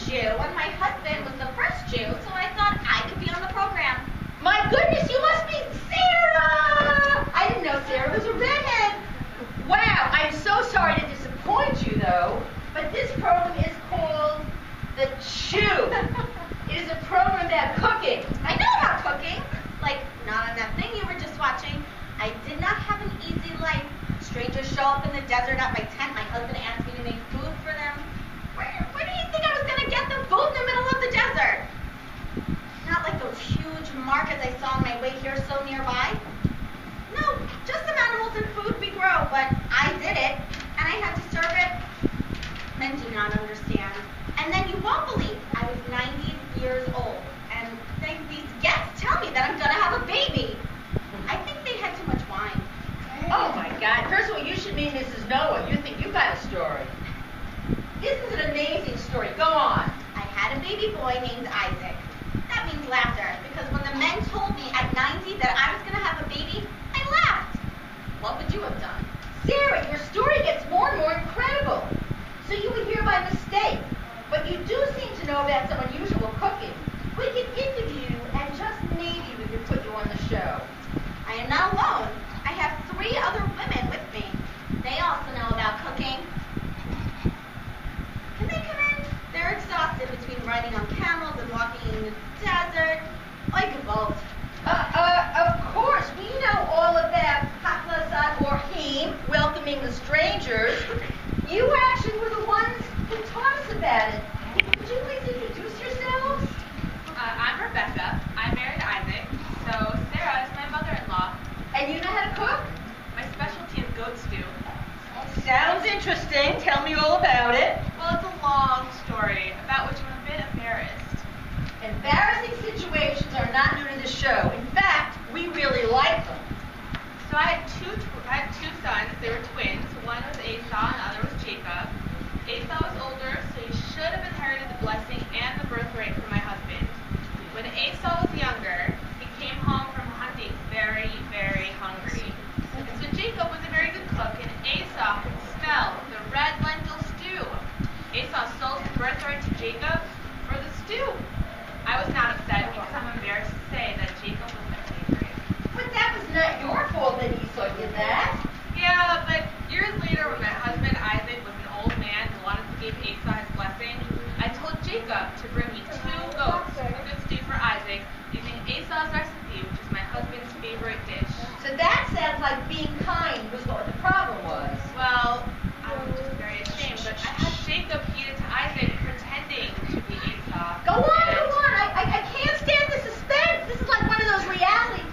Jew, and my husband was the first Jew, so I thought I could be on the program. My goodness, you must be Sarah! I didn't know Sarah was a redhead. Wow, I'm so sorry to disappoint you, though, but this program is called The Chew. It is a program about cooking. I know about cooking. Like, not on that thing you were just watching. I did not have an easy life. Strangers show up in the desert at my tent. My husband asked me to make food for them. Where do you think I was going to get them food in the middle of the desert? Not like those huge markets I saw on my way here so nearby. No, just some animals and food we grow, but I did it, and I had to serve it. Men do not understand. And then you won't believe I was 90 years old, and these guests tell me that I'm going to have a baby. I think they had too much wine. Oh, my God. First of all, you should meet Mrs. Noah. You think you got a story. This is an amazing story. Go on. I had a baby boy named Isaac. That means laughter, because when the men told me at 90 that I was going to have a baby, I laughed. What would you have done? Sarah, your story gets more and more incredible. So you were here by mistake, but you do seem to know about some unusual cooking. We can interview you, and just maybe we can put you on the show. I am not alone. I have 3 other women with me. They also know about cooking. Can they come in? They're exhausted between riding on camels and walking in the desert. I could both. Of course, we know all about Haklasat or Him, welcoming the strangers. You actually were the ones who taught us about it. Would you please introduce yourselves? I'm Rebecca. I married Isaac. So Sarah is my mother-in-law. And you know how to cook? My specialty is goat stew. Sounds interesting. Tell me all about it. Well, it's a long story about which I'm a bit embarrassed. Embarrassing situations are not new to the show. In fact, we really like them. So I had two sons. They were twins. One was Esau and the other was Jacob. Esau was older, so he should have inherited the blessing and the birthright from my husband. When Esau was younger, he came home from hunting very, very hungry. And so Jacob was a very good cook, and Esau could smell the red lentil stew. Esau sold his birthright to Jacob for the stew. I was not upset because I'm embarrassed to say that Jacob was my favorite. But that was not your fault that Esau did that. Yeah, but years later when my husband Isaac was an old man who wanted to give Esau his blessing, I told Jacob to bring me 2 goats for good stew for Isaac using Esau's recipe, which is my husband's favorite dish. So that sounds like being kind was what the problem was. Well, I'm just very ashamed, but I had Jacob feed it to Isaac pretending to be Esau. Go on, go on. I can't stand the suspense. This is like one of those reality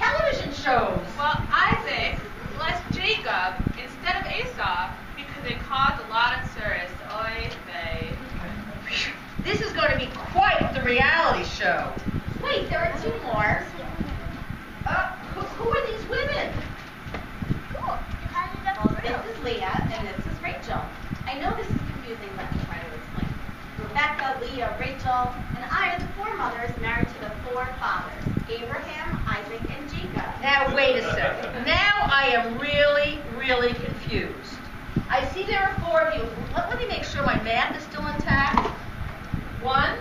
television shows. Well, Isaac blessed Jacob instead of Esau because it caused a lot of service. Oy vey. This is going to be quite the reality show. Wait, there are 2 more. Who are these women? Cool. Well, this is Leah, and this is Rachel. I know this is confusing, but I'll try to explain. Rebecca, Leah, Rachel, and I are the 4 mothers married to the 4 fathers, Abraham, Isaac, and Jacob. Now, wait a second. Now I am really, really confused. I see there are 4 of you. Let me make sure my math is still intact. 1,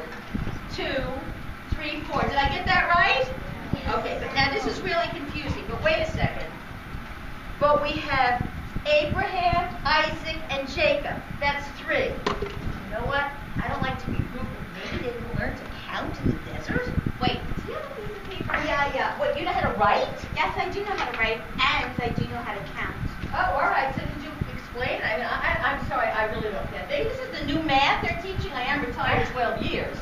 2, 3, 4. Did I get that right? Okay, but now this is really confusing. But wait a second. But we have Abraham, Isaac, and Jacob. That's 3. You know what? I don't like to be rude, but maybe they didn't learn to count in the desert? Wait, do you have a piece of paper? Yeah. What, you know how to write? Yes, I do know how to write, and I do know how to count. Oh, all right. So could you explain? I mean, I'm sorry, I really don't get it. Maybe this is the new math they're teaching. I am retired 12 years.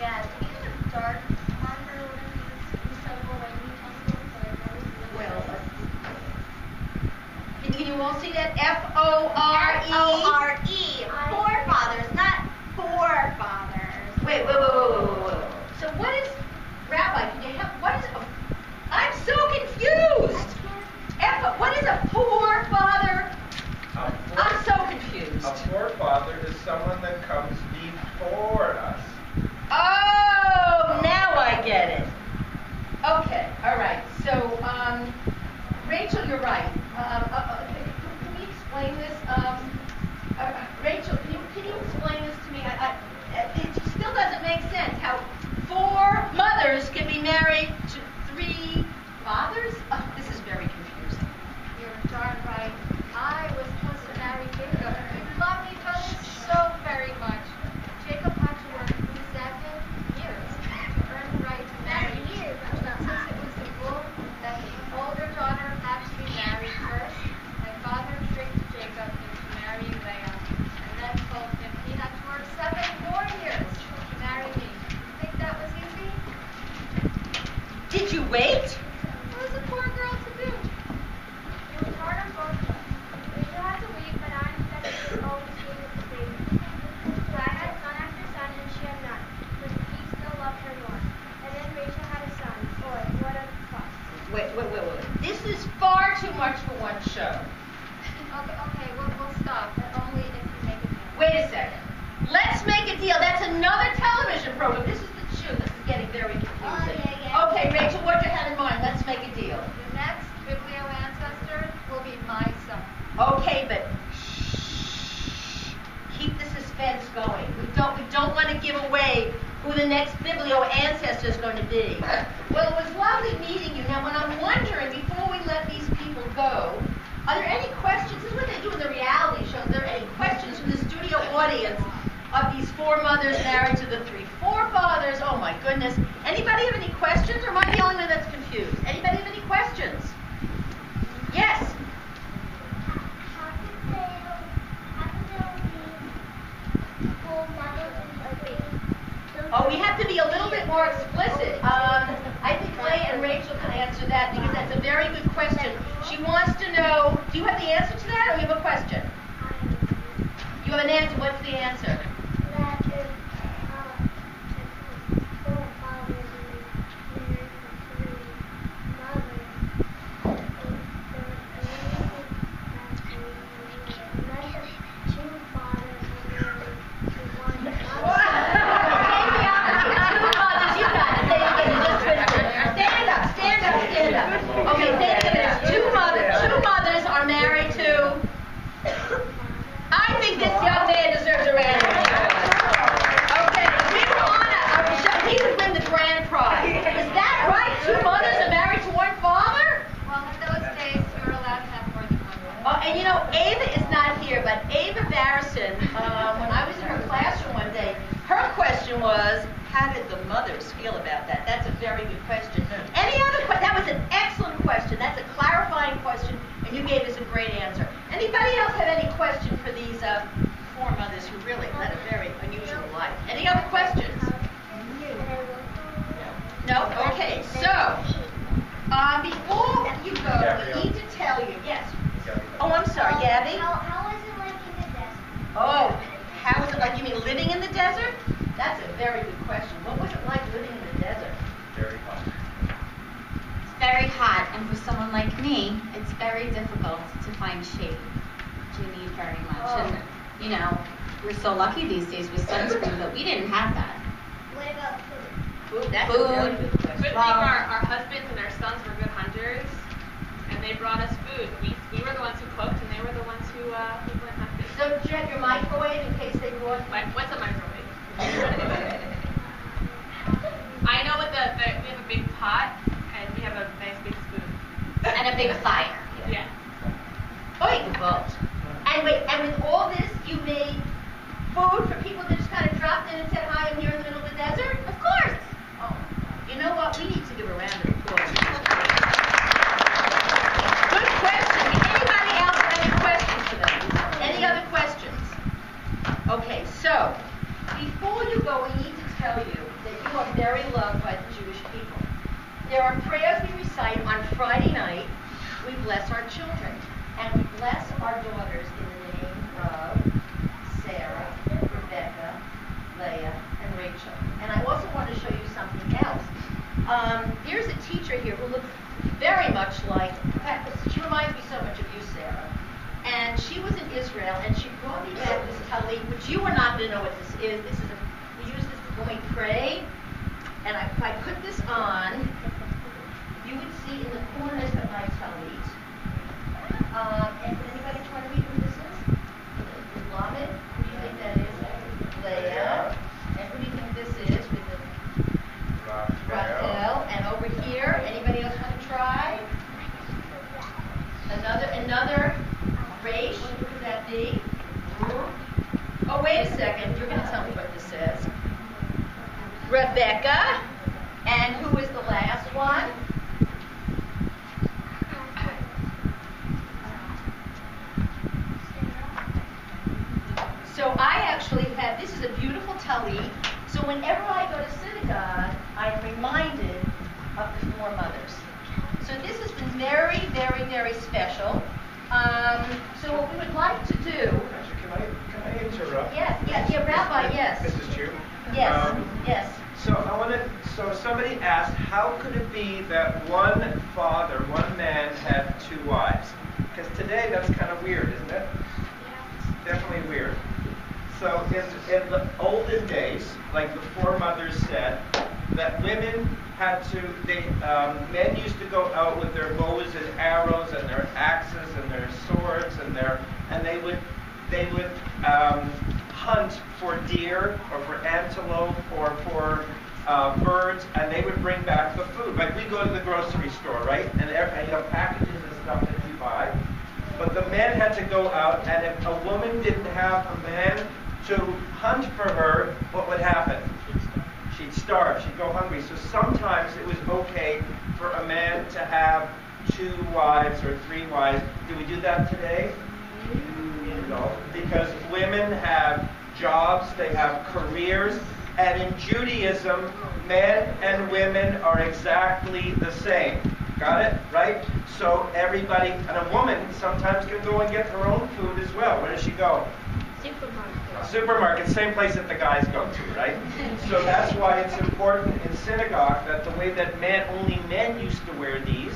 Yeah, do you have a dark marker or whatever you several writing utensils so I know? Well, can you all see that? F-O-R-E? F-O-R-E. Forefathers, not forefathers. Wait. So what is, Rabbi, can you help, what is, I'm so confused. What is a forefather? I'm so confused. A forefather is someone that comes before us. Oh, now I get it. Okay, all right. So, Rachel, you're right. Can we explain this? married to 3 fathers? Oh, this is very confusing. You're darn right. I was supposed to marry Jacob. We loved each other so very much. Jacob had to work 7 years to earn the right to marry. Since it was the rule that the older daughter had to be married first, my father tricked Jacob into marrying Leah, and then told him he had to work 7 more years to marry me. You think that was easy? Did you wait? What was a poor girl to do? It was hard on both of us. Rachel had to wait, but I was always being with the baby. So I had son after son, and she had none. But he still loved her more. And then Rachel had a son. Boy, what a fuss. Wait. This is far too much for one show. Okay, we'll stop, but only if you make a deal. Wait a second. Let's make a deal. That's another television program. This is the shoe. This is getting very confusing. Yeah. Okay, Rachel, what you have in mind? Let's make a deal. The next biblio ancestor will be my son. Okay, but shh. Keep the suspense going. We don't want to give away who the next biblio ancestor is going to be. Well, it was lovely meeting you. Now, when I'm wondering, before we let these people go, are there any questions? This is what they do in the reality shows. Are there any questions from the studio audience of these 4 mothers married to the 3 forefathers? Oh my goodness. Anybody have any questions, or am I the only one that's confused? Anybody have any questions? Yes. How could they be full mothers and babies? Oh, we have to be a little bit more explicit. I think Leah and Rachel can answer that because that's a very good question. She wants to know, do you have the answer to that, or you have a question? You have an answer. What's the answer? That is, full fathers and married to 3 mothers. Unless 2 fathers are married to 1 mother. You got it. Just twist it. Stand up. Okay, think of it as 2 mothers are married to. I think this young man deserves a round of applause. Okay, we were on a show. He would win the grand prize. Is that right? 2 mothers are married to 1 father? Well, in those days, you were allowed to have more than 1 wife. Oh, and you know, Ava is not here, but Ava Barrison, when I was in her classroom one day, her question was, how did the mothers feel about that? That's a very good question. Any other question? That was an excellent question. That's a clarifying question, and you gave us a great answer. Anybody else have any question for these 4 mothers who really led a very unusual life? Any other questions? No? Okay, so, before you go, we need to tell you, yes. Oh, I'm sorry, Gabby? How was it like in the desert? Oh, how was it like? You mean living in the desert? That's a very good question. What was it like living in the desert? Very hot. It's very hot, and for someone like me, it's very difficult to find shade, which you need very much. Oh. And, you know, we're so lucky these days with sunscreen, but we didn't have that. What about food? Food, that's a very good Good question. thing our husbands and our sons were good hunters, and they brought us food. We were the ones who cooked, and they were the ones who went hunting. So, do you have your microwave in case they brought? What's a microwave? I know what we have a big pot, and we have a nice big spoon. And a big fire. Yeah. Oh, you can vote. And wait, and with all this, you made food for people that just kind of dropped in and said, hi, I'm here in the middle of the desert? Of course. Oh, you know what? We need to give a round of applause. Good question. Anybody else have any questions for them? Any other questions? Okay, so, before you go, we need to tell you that you are very loved by the Jewish people. There are prayers we recite on Friday night. We bless our children. And we bless our daughters in the name of Sarah, Rebecca, Leah, and Rachel. And I also want to show you something else. Here's a teacher here who looks very much like, in fact, she reminds me so much of you, Sarah. And she was in Israel, and she brought me back this talit, which you are not going to know what this is. We use this when we pray. And if I put this on, you would see in the corners of my talit. And anybody try to read who this is? Lamed? Who do you think that is? Leah. And who do you think this is? With the Rachel. And a second. You're going to tell me what this is. Rebecca. And who is the last one? So I actually have, this is a beautiful talit. So whenever I go to synagogue, I am reminded of the four mothers. So this has been very, very, very special. So what we would like to do. Actually, can I interrupt? Yes, Rabbi, yes. Mrs. Chu? Yes, yes. So somebody asked, how could it be that one father, one man had two wives? Because today that's kind of weird, isn't it? Yeah. Definitely weird. So in the olden days, like the four mothers said, that women had to, men used to go out with their bows and arrows and their axes and their swords and they would hunt for deer or for antelope or for birds, and they would bring back the food. Like we go to the grocery store, right? And you have packages and stuff that you buy. But the men had to go out, and if a woman didn't have a man to hunt for her, what would happen? She'd starve. She'd go hungry. So sometimes it was okay for a man to have 2 wives or 3 wives. Do we do that today? No, because women have jobs, they have careers, and in Judaism, men and women are exactly the same. Got it? Right? So everybody, and a woman sometimes can go and get her own food as well. Where does she go? Supermarket, same place that the guys go to, right? So that's why it's important in synagogue that the way that only men used to wear these,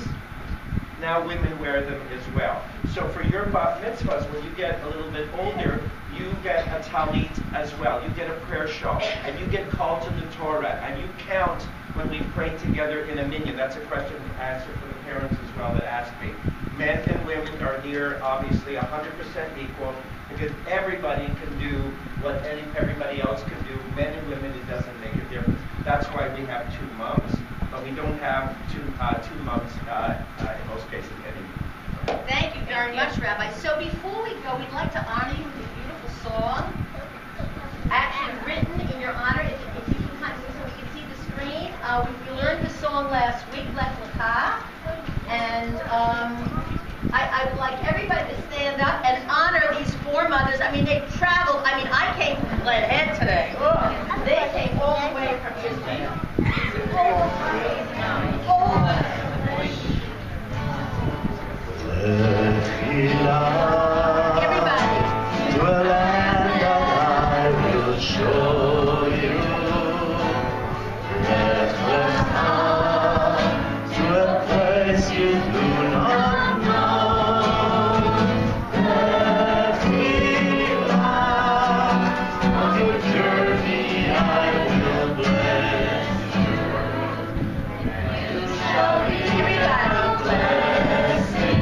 now women wear them as well. So for your bat mitzvahs, when you get a little bit older, you get a talit as well. You get a prayer shawl, and you get called to the Torah, and you count when we pray together in a minyan. That's a question and answer for the parents as well that asked me. Men and women are here, obviously, 100% equal, because everybody can do what everybody else can do. Men and women, it doesn't make a difference. That's why we have 2 mums, but we don't have two mums in most cases anymore. Thank you very much, Rabbi. So before we go, we'd like to honor you with a beautiful song, actually written in your honor. If you can kind of, so we can see the screen. We learned the song last week, Lech Lecha, and I would like everybody to stand up and honor these 4 mothers. I mean, they've traveled. I mean, I came from Glen Head today. They came all the way from Israel. Everybody. To a land that I will show you. Let us come to a place you do not know. Let me laugh on your journey, I will bless you. You shall be a blessing,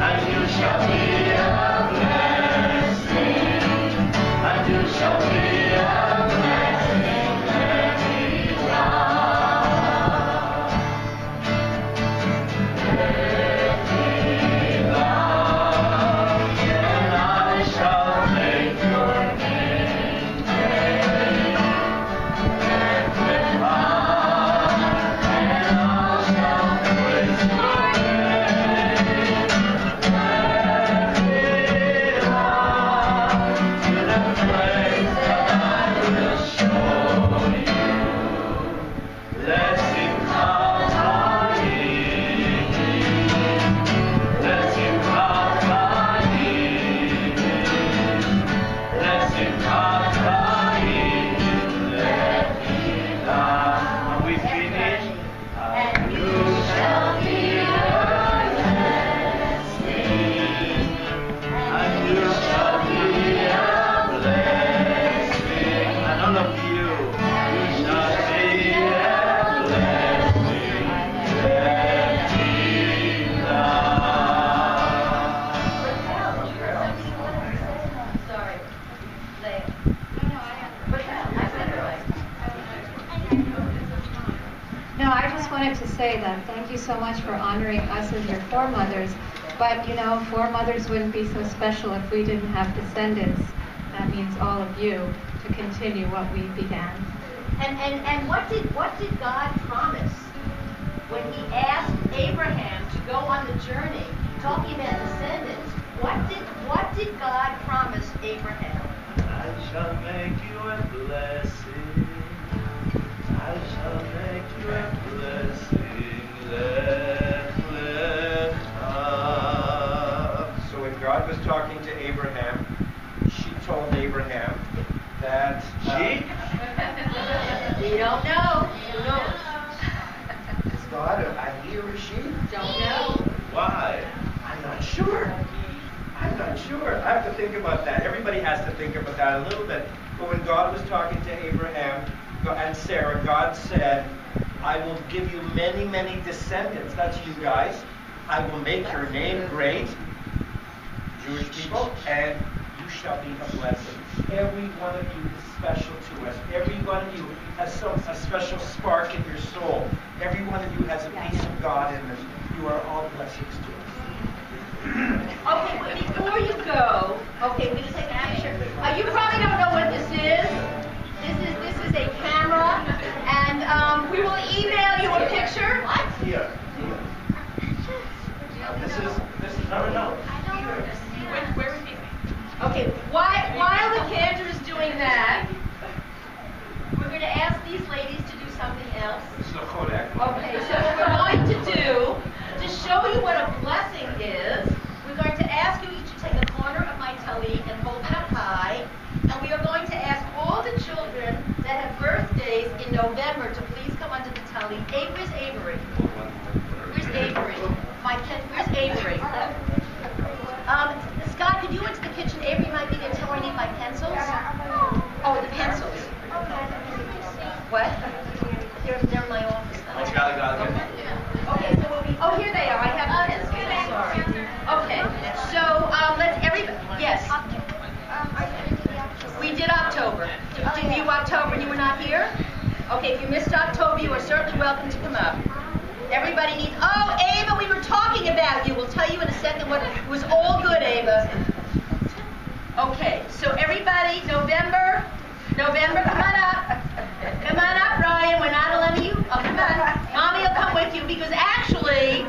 and you shall be a blessing, and you shall be a blessing, let me laugh. Let me laugh, and I shall make your name great. Let me laugh, and I shall praise your name. Let me laugh to the place that I will show you. Let's sing let's sing let's sing let me laugh. When we finish, and you shall be a blessing, and you shall be a blessing, and all of you shall be a blessing, let me laugh. Sorry. Leah. I said it right. No, I just wanted to say that thank you so much for honoring us as your 4 mothers. But, 4 mothers wouldn't be so special if we didn't have descendants. that means all of you, to continue what we began. And what did God promise when he asked Abraham to go on the journey, talking about descendants? What did God promise Abraham? I shall make you a blessing. I shall make you a blessing. So when God was talking to Abraham, she told Abraham that We don't know. Who knows? Is God a he or a she? Don't know. Why? I'm not sure. I have to think about that. Everybody has to think about that a little bit. But when God was talking to Abraham and Sarah, God said, I will give you many, many descendants. That's you guys. I will make your name great, Jewish people, and you shall be a blessing. Every one of you is special to us. Every one of you has a special spark in your soul. Every one of you has a piece of God in them. You are all blessings to us. Okay, but before you go, okay, we're gonna take a picture. You probably don't know what this is. This is a camera, and we will email you a picture. What? Here. This is no. Where are we facing? Okay, while the cantor is doing that, we're going to ask these ladies to do something else. This is a Kodak. Okay, so what we're going to do, to show you what a blessing is, we're going to ask you each to take a corner of my talit and hold it up high, and we are going to ask all the children that have birthdays in November to please come under the talit. Where's Avery? Where's Avery? Where's Avery? Scott, could you into the kitchen? Avery might be there too. I need my pencils. Oh, the pencils. What? They're in my office. Oh, got it. Okay, so here they are. I have the pencils. Sorry. Okay, so let's everybody. Yes. We did October. Did you October? You were not here. Okay, if you missed October, you are certainly welcome to come up. Everybody needs. Oh, Ava, we were talking about you. We'll tell you in a second what it was all good, Ava. Okay, so everybody, November, come on up. Come on up, Ryan. We're not letting you. Oh, come on. Mommy will come with you because actually,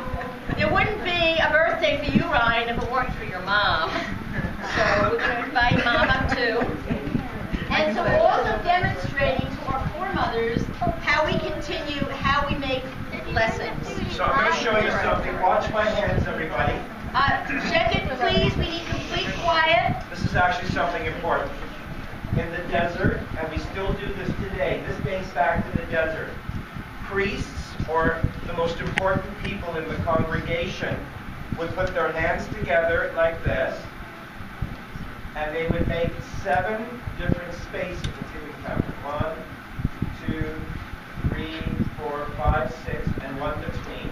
there wouldn't be a birthday for you, Ryan, if it weren't for your mom. So we're going to invite Mom up too. And so we're also demonstrating to our foremothers how we continue, how we make blessings. So I'm going to show you something. Watch my hands, everybody. Check it, please. We need complete quiet. This is actually something important. In the desert, and we still do this today, this dates back to the desert, priests, or the most important people in the congregation, would put their hands together like this, and they would make 7 different spaces. Let's see if we can count. 1, 2, 3, 4, 5, 6, and 1 between.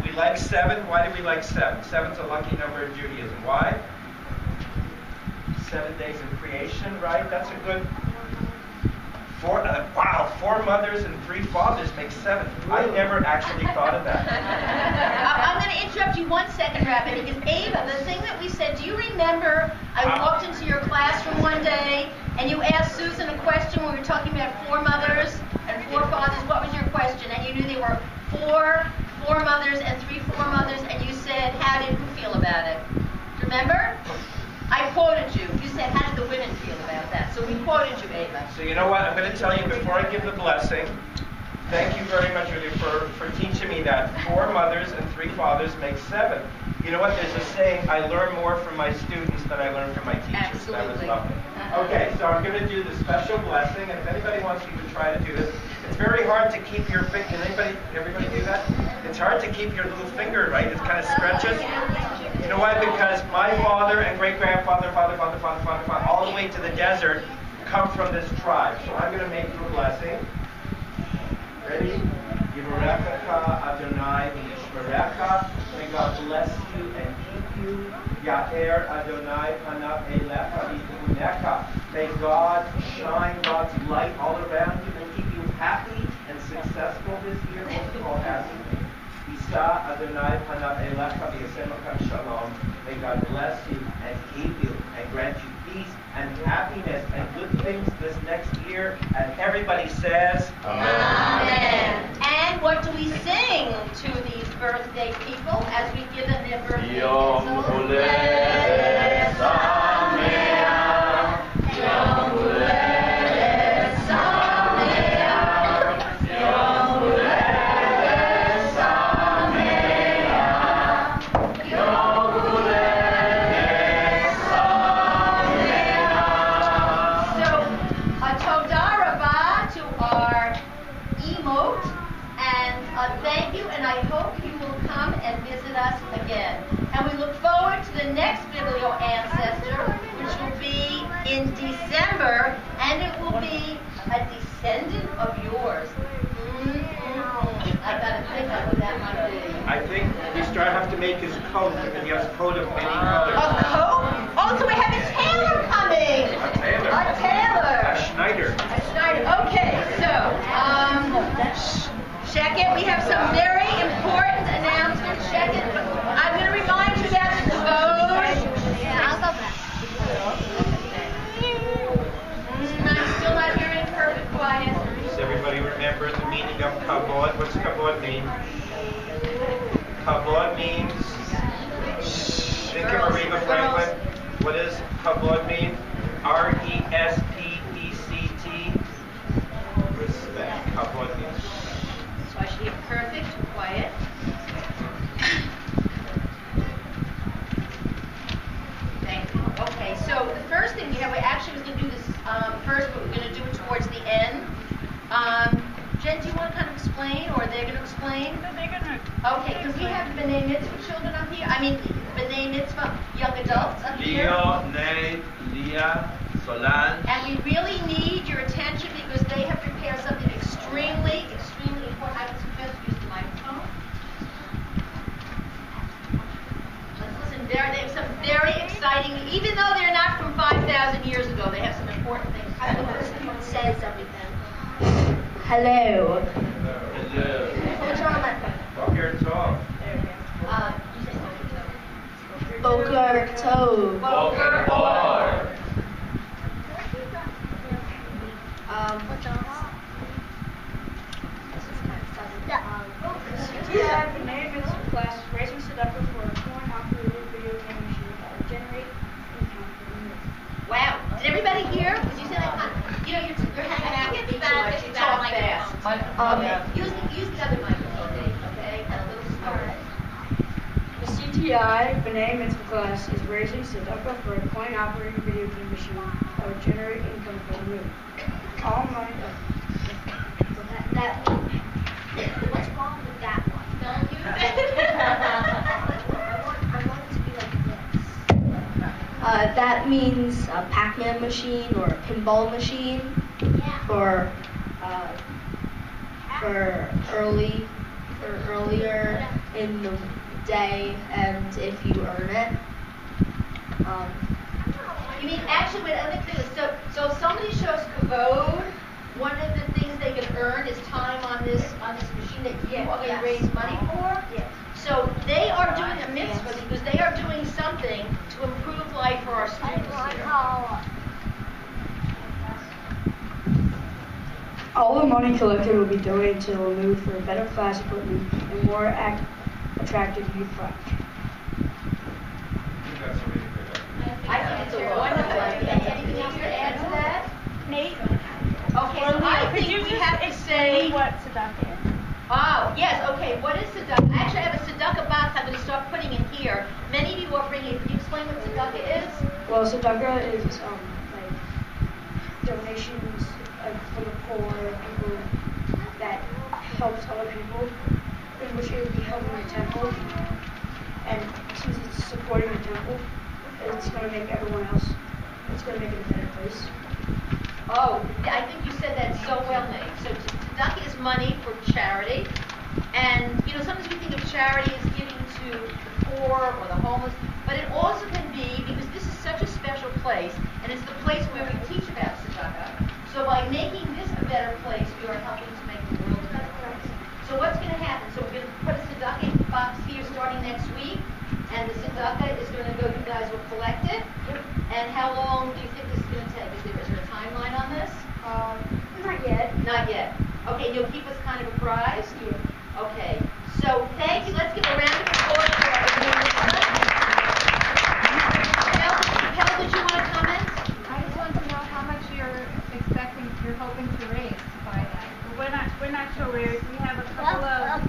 We like 7. Why do we like 7? 7's a lucky number in Judaism. Why? 7 days in creation, right? That's a good. 4 mothers and 3 fathers make 7. I never actually thought of that. I'm going to interrupt you 1 second, Rabbi, because Ava, the thing that we said, do you remember I walked into your classroom one day and you asked Susan a question when we were talking about 4 mothers and 4 fathers? What was your question? And you knew there were 4 mothers and 3 foremothers, and you said, how did you feel about it? Do you remember? I quoted you. You said, how did the women feel about that? So we quoted you, Ava. So you know what? I'm going to tell you before I give the blessing. Thank you very much, Rudy, for teaching me that 4 mothers and 3 fathers make 7. You know what? There's a saying, I learn more from my students than I learn from my teachers. Absolutely. That was lovely. Okay, so I'm going to do the special blessing, and if anybody wants you to try to do this, it's very hard to keep your finger. Can everybody do that? It's hard to keep your little finger, right? It kind of stretches. You know why? Because my father and great-grandfather, father, all the way to the desert, come from this tribe. So I'm going to make you a blessing. Ready? Yivarecha Adonai v'yishmerecha. May God bless you and keep you. Ya'er Adonai panav elecha v'yichunecha. May God shine God's light all around you and keep you happy and successful this year. Most of all, happy. Yisa Adonai panav elecha v'yasem shalom. May God bless you and keep you and grant you peace and happiness and good things this next year. And everybody says, Amen. And what do we sing to these birthday people as we give them their birthday Yom Holedet Sameach, Yom Holedet Sameach, Yom Holedet Sameach, Yom Holedet Sameach. So, a toda rabah to our emote, and a thank you, and I hope you will come and visit us again. And we look forward to the next Biblio Ancestor, which will be in December, and it will be a descendant of yours. I gotta think of who that might be. I think we have to make his coat, and he has a coat of many colors. A coat? Oh, so we have a tailor coming. A tailor. A tailor. A Schneider. Schneider. Okay, so, check it. We have some very important announcements. Check it. I'm going to remind you about the vote. I'll go back. I'm still not hearing perfect quiet. Does everybody remember the meaning of kavod? What's kavod mean? Kavod means, think of Aretha Franklin. What does kavod mean? R-E-S-P-E-C-T. Respect. Kavod means. So I should hear perfect quiet. Thank you. Okay, so the first thing we have, we actually was going to do this first, but we're going to do it towards the end. Jen, do you want to kind of explain, or they're going to explain? They're gonna. Okay, because we have B'nai Mitzvah children up here. I mean, B'nai Mitzvah young adults up here. Leo, Nate, Leah, Solange. And we really need your attention because they have prepared something extremely, extremely important. I would suggest use the microphone. Let's listen. They have some very exciting, even though they're not from 5,000 years ago, they have some important things. It says everything. Hello. Hello. What's wrong with my phone? Up here and talk. You say Boker Tov. Boker Or. Yeah, the name is class Raising Seductive for a coin-operated video game machine that will generate income for the minute. wow. Did everybody hear? Because you said that, you know, you're hanging out with me too much. You talk fast. Use the other microphone, okay? And a little slower. The CTI B'nai Mitzvah class is raising Seductive for a coin-operated video game machine that will generate income for the minute. All money. What's wrong with that one? Don't use it. I want it to be like this. That means a Pac-Man machine or a pinball machine for earlier in the day, and if you earn it. You mean, actually, wait, let me clear this. So if somebody shows kavod, one of the things they can earn is time on this machine that you are going to raise money for. Yes. So they are doing a mitzvah because they are doing something to improve life for our students here. All the money collected will be donated to the Lamood for better class equipment and more attractive youth product. That's a really good idea. I think it's a wonderful idea. Anything else to add to that? Nate, Okay, so I think we have to say. what tzedakah is. Oh, yes, okay. What is tzedakah? Actually, I have a tzedakah box I'm going to start putting in here. Many of you are bringing. Can you explain what tzedakah is? Well, Tzedakah is like donations for the poor, people that helps other people, in which it would be helping the temple. And since it's supporting the temple, it's going to make everyone else, it's going to make it a better place. Oh, I think you said that so well, Nate. So tzedakah is money for charity. And, you know, sometimes we think of charity as giving to the poor or the homeless, but it also can be, because this is such a special place, and it's the place where we teach about tzedakah. So by making this a better place, we are helping to make the world a better place. So what's going to happen? So we're going to put a tzedakah box here starting next week, and the tzedakah is going to go, you guys will collect it, And how long do you think this is going to take? Is there a timeline on this? Not yet. Not yet. Okay, you'll keep us kind of apprised? Yeah. Okay. So thank you. Let's give a round of applause for our Helen, did you want to comment? I just want to know how much you're hoping to raise to buy that. We're not sure. We have a couple of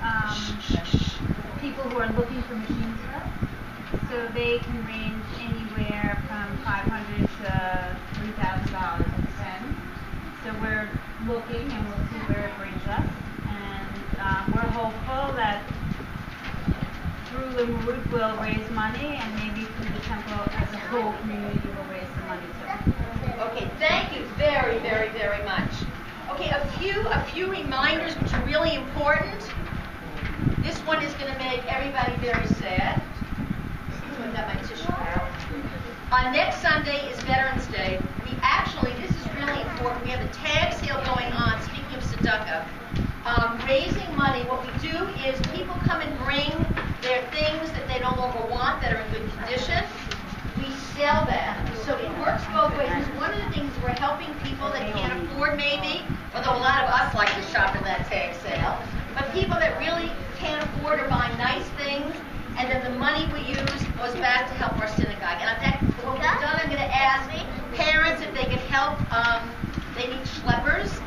people who are looking for machines for us. So they can range anywhere from $500 to $3,000. It depends. So we're looking and we'll see where it brings us. And we're hopeful that through Limwood we'll raise money, and maybe through the temple as a whole community will raise some money too. Okay, thank you very, very, very much. Okay, a few reminders which are really important. This one is going to make everybody very sad. I've got my tissue out. Next Sunday is Veterans Day. This is really important. We have a tag sale going on, speaking of tzedakah, raising money. What we do is people come and bring their things that they no longer want that are in good condition. We sell that. So it works both ways. One of the things we're helping people that can't afford maybe, although a lot of us like to shop in that tag sale, but people that really can't afford or buy nice things, and then the money we use goes back to help our synagogue. And what we've done, I'm going to ask parents if they could help. They need schleppers.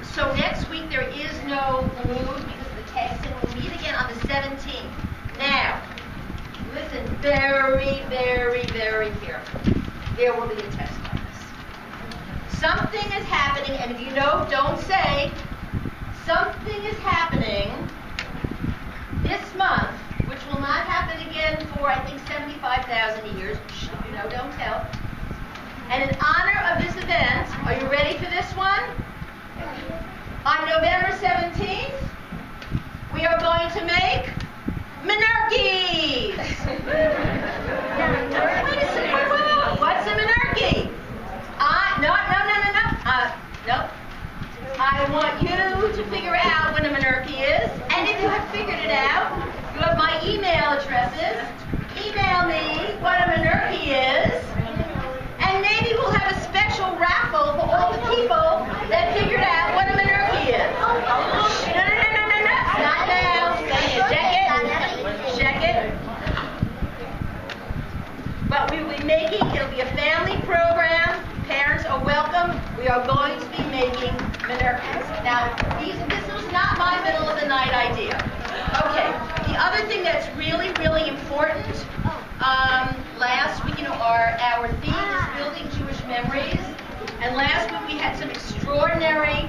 So next week there is no mood because of the tag sale. We'll meet again on the 17th. Now, listen very, very, very carefully. There will be a test on this. Something is happening, and if you know, don't say. Something is happening this month, which will not happen again for, I think, 75,000 years. You know, don't tell. And in honor of this event, are you ready for this one? On November 17th, we are going to make Menarches! Wait a second. What's a Menarche? No. I want you to figure out what a Menarche is. And if you have figured it out, you have my email addresses. Email me what a Menarche is. And maybe we'll have a special raffle for all the people that figured out what a Menarche is. No. Not now. Check it. But we will be making, it'll be a family program. Parents are welcome. We are going to be making Menarches. Now, this was not my middle of the night idea. Okay, the other thing that's really, really important, last week, our theme is Building Jewish Memories. And last week we had some extraordinary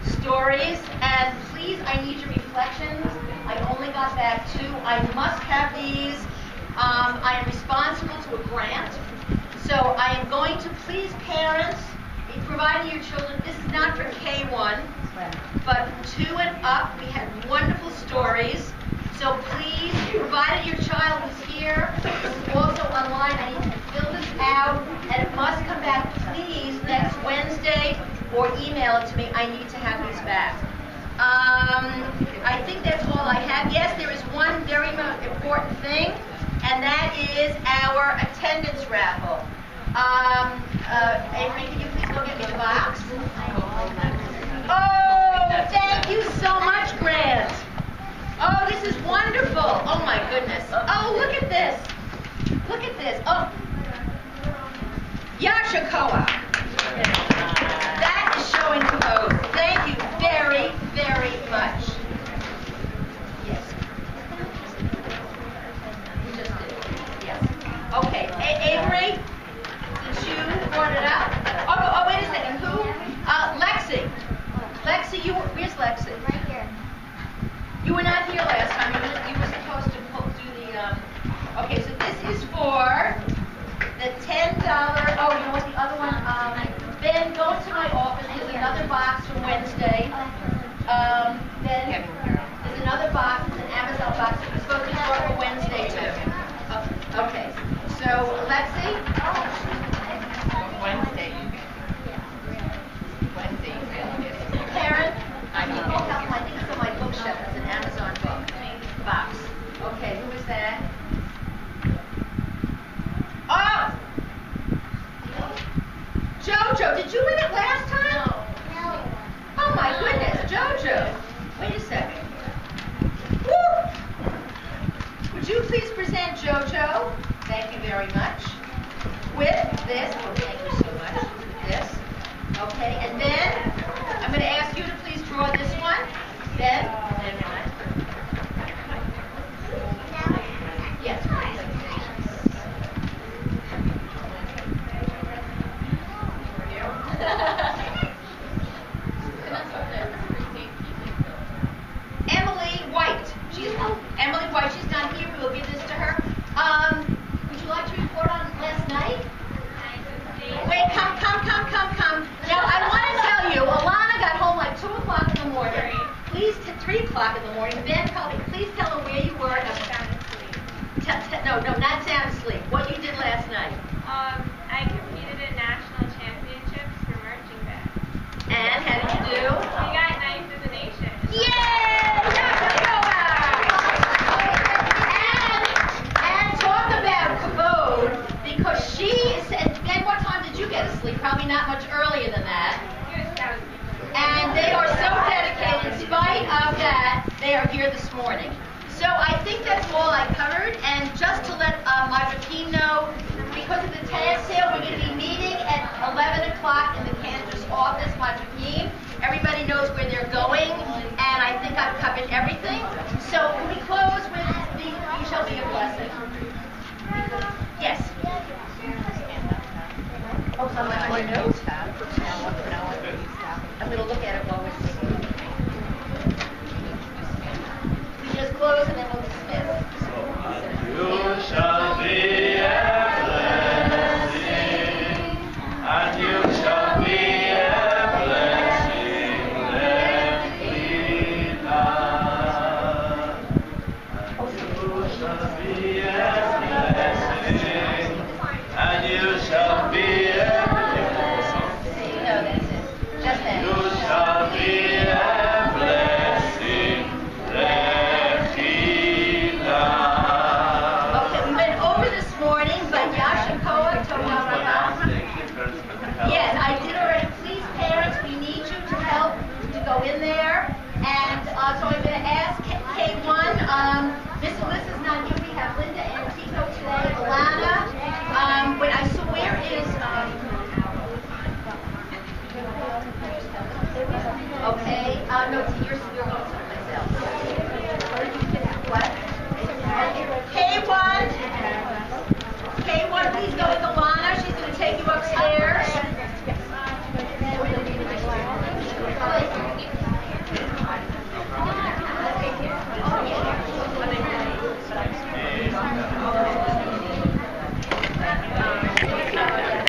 stories. And please, I need your reflections. I only got back 2. I must have these. I am responsible to a grant. So I am going to please parents, providing your children, this is not for K1, but 2 and up, we had wonderful stories. So please, provided your child was here, who's also online, I need to fill this out, and it must come back, please, next Wednesday, or email it to me. I need to have these back. I think that's all I have. Yes, there is one very important thing, and that is our attendance raffle. Avery, can you please go get me the box? Oh, thank you so much, Grant. Oh, this is wonderful. Oh, my goodness. Oh, look at this. Look at this. Oh. Yasha Koach. That is showing code. Thank you very, very much. Yes. You just did. Yes. Okay. Avery, since you brought it up. Oh, wait a second. Who? Lexi. Lexi, where's Lexi? Right here. You were not here last time. You were supposed to do the. Okay, so this is for the $10. Oh, you know what? The other one. Ben, go to my office. There's another box from Wednesday. Then there's another box. It's an Amazon box. You're supposed to store for Wednesday too. Okay. So Lexi. Wednesday. Karen. I think it's on my bookshelf. It's an Amazon box. Okay, who is that? Oh! Jojo, did you win it last time? No. Oh my goodness, Jojo. Wait a second. Woo! Would you please present Jojo? Thank you very much. With this, oh, thank you so much. With this. Okay, and then I'm going to ask you to please draw this one. Then, yes, please. Emily White, she's not here. We will give this to her. Would you like to report on last night? Wait, come. Now, I want to tell you, Alana got home like 2 o'clock in the morning. Please, 3 o'clock in the morning. Then please tell her where you were. No, not sound asleep. What you did last night. I competed in national championships for marching band. And how did you do? We got 9th in the nation. Yay! And talk about Kavod, because she said, then what time did you get to sleep? Probably not much earlier than that. And they are so dedicated. In spite of that, they are here this morning. So I think that's all I covered. And just to let Madra know, because of the tag sale, we're going to be meeting at 11 o'clock in the cantor's office, Madra. Everybody knows where they're going, and I think I've covered everything. So can we close with the "You shall be a blessing"? Yes. Oh, how much my notes have? I'm going to look at it while we're